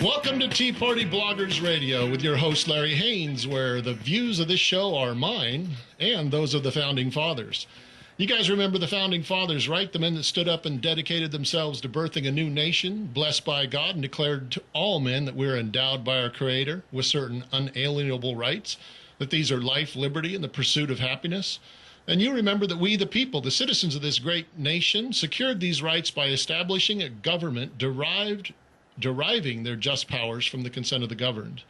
Welcome to Tea Party Bloggers Radio with your host, Larry Haines, where the views of this show are mine and those of the Founding Fathers. You guys remember the Founding Fathers, right? The men that stood up and dedicated themselves to birthing a new nation, blessed by God, and declared to all men that we're endowed by our Creator with certain unalienable rights, that these are life, liberty, and the pursuit of happiness. And you remember that we, the people, the citizens of this great nation, secured these rights by establishing a government deriving their just powers from the consent of the governed.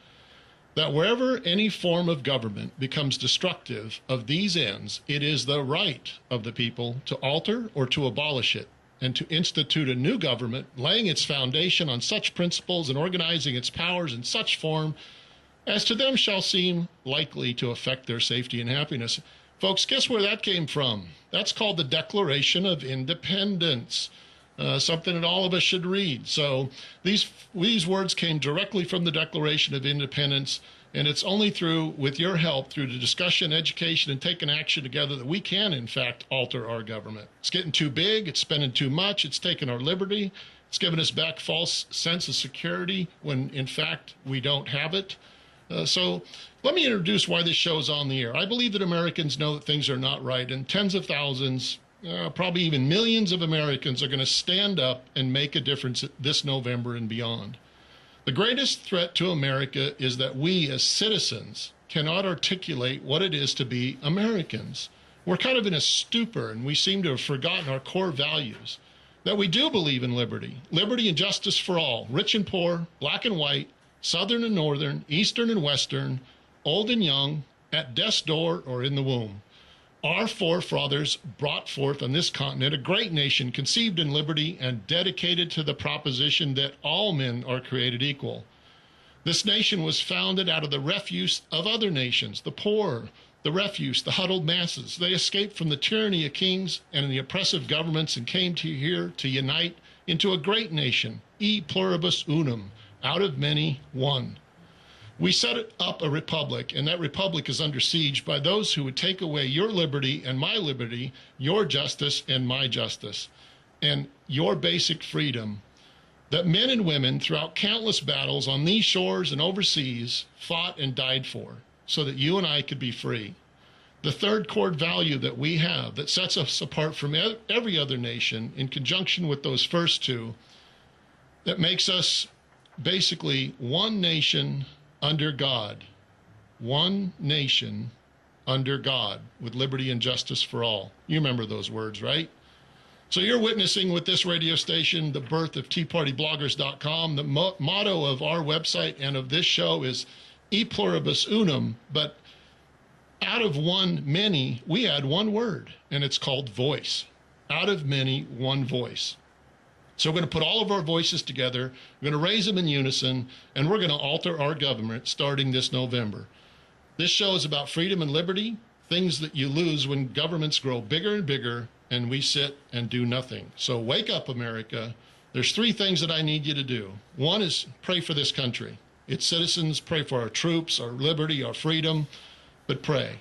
That wherever any form of government becomes destructive of these ends, it is the right of the people to alter or to abolish it, and to institute a new government, laying its foundation on such principles and organizing its powers in such form as to them shall seem likely to affect their safety and happiness. Folks, guess where that came from? That's called the Declaration of Independence. Something that all of us should read. So these words came directly from the Declaration of Independence, and it's only through, with your help, through the discussion, education, and taking action together that we can, in fact, alter our government. It's getting too big, it's spending too much, it's taking our liberty, it's giving us back false sense of security when, in fact, we don't have it. So let me introduce why this show is on the air. I believe that Americans know that things are not right, and tens of thousands, probably even millions of Americans are going to stand up and make a difference this November and beyond. The greatest threat to America is that we as citizens cannot articulate what it is to be Americans. We're kind of in a stupor, and we seem to have forgotten our core values, that we do believe in liberty and justice for all, rich and poor, black and white, southern and northern, eastern and western, old and young, at death's door or in the womb. Our forefathers brought forth on this continent a great nation conceived in liberty and dedicated to the proposition that all men are created equal. This nation was founded out of the refuse of other nations, the poor, the refuse, the huddled masses. They escaped from the tyranny of kings and the oppressive governments and came to here to unite into a great nation, e pluribus unum, out of many, one. We set up a republic, and that republic is under siege by those who would take away your liberty and my liberty, your justice and my justice, and your basic freedom that men and women throughout countless battles on these shores and overseas fought and died for, so that you and I could be free. The third core value that we have that sets us apart from every other nation, in conjunction with those first two, that makes us basically one nation under God, one nation under God, with liberty and justice for all. You remember those words, right? So you're witnessing with this radio station the birth of TeaPartyBloggers.com. The motto of our website and of this show is E pluribus unum, but out of one many, we add one word, and it's called voice. Out of many, one voice. So we're going to put all of our voices together, we're going to raise them in unison, and we're going to alter our government starting this November. This show is about freedom and liberty, things that you lose when governments grow bigger and bigger and we sit and do nothing. So wake up, America. There's three things that I need you to do. One is pray for this country. Its citizens, pray for our troops, our liberty, our freedom, but pray.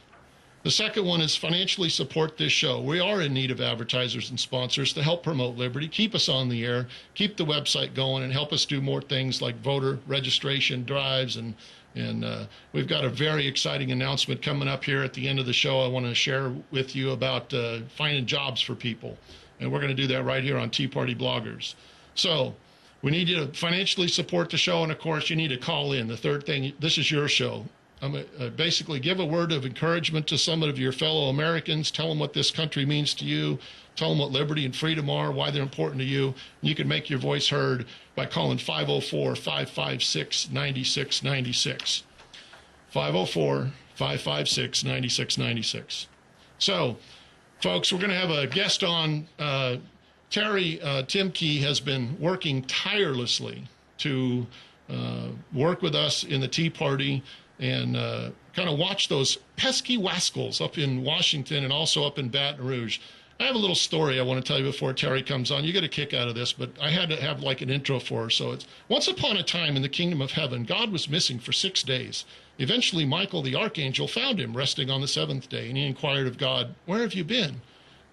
The second one is financially support this show. We are in need of advertisers and sponsors to help promote liberty, keep us on the air, keep the website going, and help us do more things like voter registration drives. And we've got a very exciting announcement coming up here at the end of the show I want to share with you about finding jobs for people. And we're going to do that right here on Tea Party Bloggers. So we need you to financially support the show, and of course you need to call in. The third thing, this is your show. Basically give a word of encouragement to some of your fellow Americans. Tell them what this country means to you. Tell them what liberty and freedom are, why they're important to you. You can make your voice heard by calling 504-556-9696. 504-556-9696. So, folks, we're going to have a guest on. Terry Timke has been working tirelessly to work with us in the Tea Party and kind of watch those pesky wascals up in Washington and also up in Baton Rouge. I have a little story I want to tell you before Terry comes on. You get a kick out of this, but I had to have like an intro for her. So it's once upon a time in the kingdom of heaven, God was missing for 6 days. Eventually, Michael the archangel found him resting on the seventh day, and he inquired of God, "Where have you been?"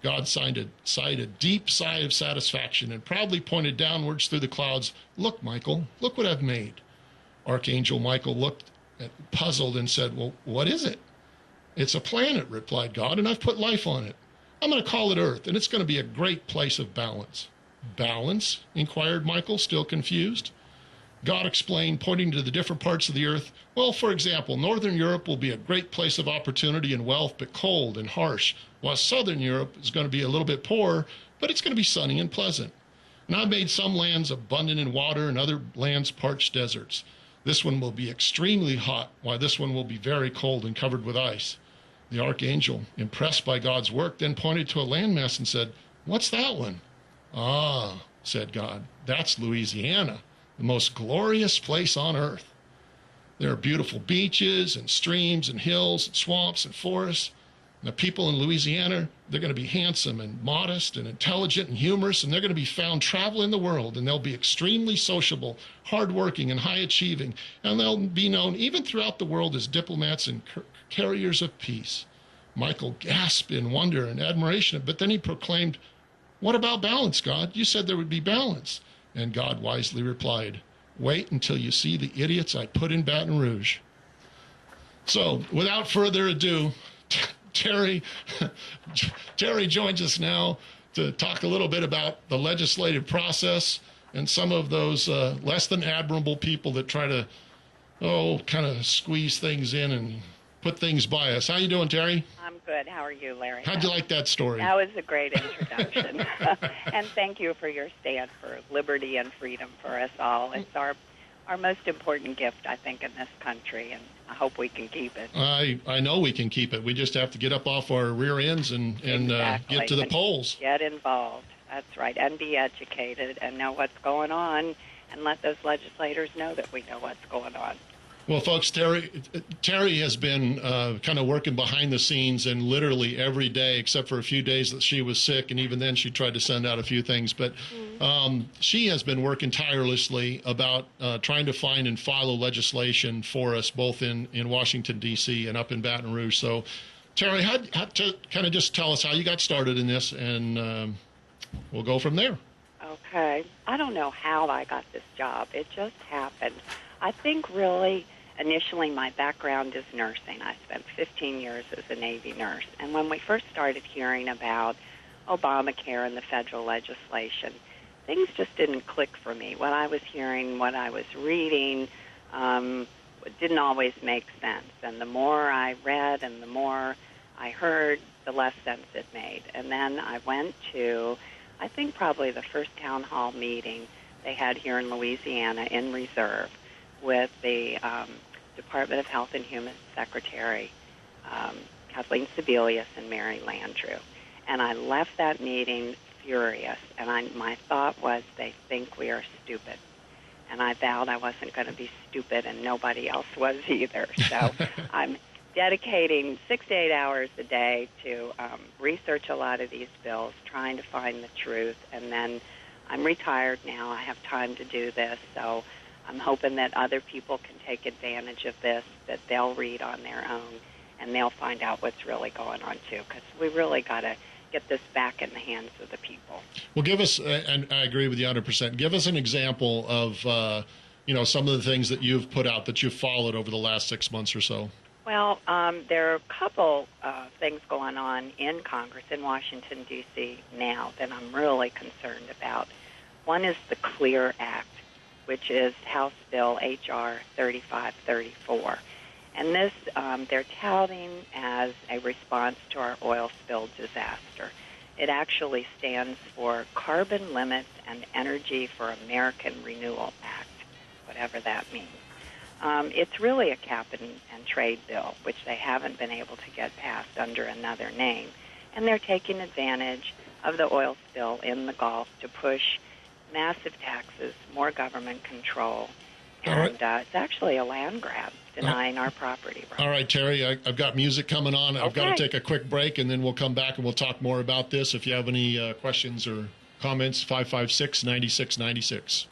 God sighed a deep sigh of satisfaction and proudly pointed downwards through the clouds. "Look, Michael, look what I've made. Archangel Michael looked puzzled and said, "Well, what is it?" "It's a planet," replied God, "and I've put life on it. I'm going to call it Earth, and it's going to be a great place of balance." "Balance?" inquired Michael, still confused. God explained, pointing to the different parts of the Earth. "Well, for example, Northern Europe will be a great place of opportunity and wealth, but cold and harsh, while Southern Europe is going to be a little bit poorer, but it's going to be sunny and pleasant. And I've made some lands abundant in water and other lands parched deserts. This one will be extremely hot, while this one will be very cold and covered with ice." The archangel, impressed by God's work, then pointed to a landmass and said, "What's that one?" "Ah," said God, "that's Louisiana, the most glorious place on earth. There are beautiful beaches and streams and hills and swamps and forests. And the people in Louisiana, they're going to be handsome and modest and intelligent and humorous, and they're going to be found traveling the world, and they'll be extremely sociable, hardworking, and high-achieving, and they'll be known even throughout the world as diplomats and carriers of peace." Michael gasped in wonder and admiration, but then he proclaimed, "What about balance, God? You said there would be balance." And God wisely replied, "Wait until you see the idiots I put in Baton Rouge." So, without further ado, Terry joins us now to talk a little bit about the legislative process and some of those less than admirable people that try to, kind of squeeze things in and put things by us. How you doing, Terry? I'm good. How are you, Larry? How'd you like that story? That was a great introduction. And thank you for your stand for liberty and freedom for us all. It's our most important gift, I think, in this country, and I hope we can keep it. I know we can keep it. We just have to get up off our rear ends and Exactly. get to the polls. Get involved. That's right. And be educated and know what's going on, and let those legislators know that we know what's going on. Well, folks, Terry has been kind of working behind the scenes, and literally every day, except for a few days that she was sick, and even then she tried to send out a few things. But she has been working tirelessly about trying to find and follow legislation for us, both in Washington, D.C. and up in Baton Rouge. So, Terry, how to kind of just tell us how you got started in this, and we'll go from there. Okay. I don't know how I got this job. It just happened. I think really initially my background is nursing. I spent 15 years as a Navy nurse. And when we first started hearing about Obamacare and the federal legislation, things just didn't click for me. What I was hearing, what I was reading, didn't always make sense. And the more I read and the more I heard, the less sense it made. And then I went to, I think probably the first town hall meeting they had here in Louisiana in Reserve with the Department of Health and Human Secretary, Kathleen Sebelius and Mary Landrieu. And I left that meeting furious, and my thought was, they think we are stupid. And I vowed I wasn't going to be stupid, and nobody else was either. So I'm dedicating 6 to 8 hours a day to research a lot of these bills, trying to find the truth, and then I'm retired now. I have time to do this, so I'm hoping that other people can take advantage of this, that they'll read on their own, and they'll find out what's really going on, too, because we really got to get this back in the hands of the people. Well, give us, and I agree with you 100%, give us an example of, some of the things that you've put out, that you've followed over the last 6 months or so. Well, there are a couple things going on in Congress, in Washington, D.C. now that I'm really concerned about. One is the CLEAR Act, which is House Bill H.R. 3534. And this they're touting as a response to our oil spill disaster. It actually stands for Carbon Limits and Energy for American Renewal Act, whatever that means. It's really a cap and trade bill, which they haven't been able to get passed under another name. And they're taking advantage of the oil spill in the Gulf to push massive taxes, more government control, and it's actually a land grab, denying our property rights. All right, Terry, I've got music coming on. I've got to take a quick break, and then we'll come back and we'll talk more about this. If you have any questions or comments, 556-9696.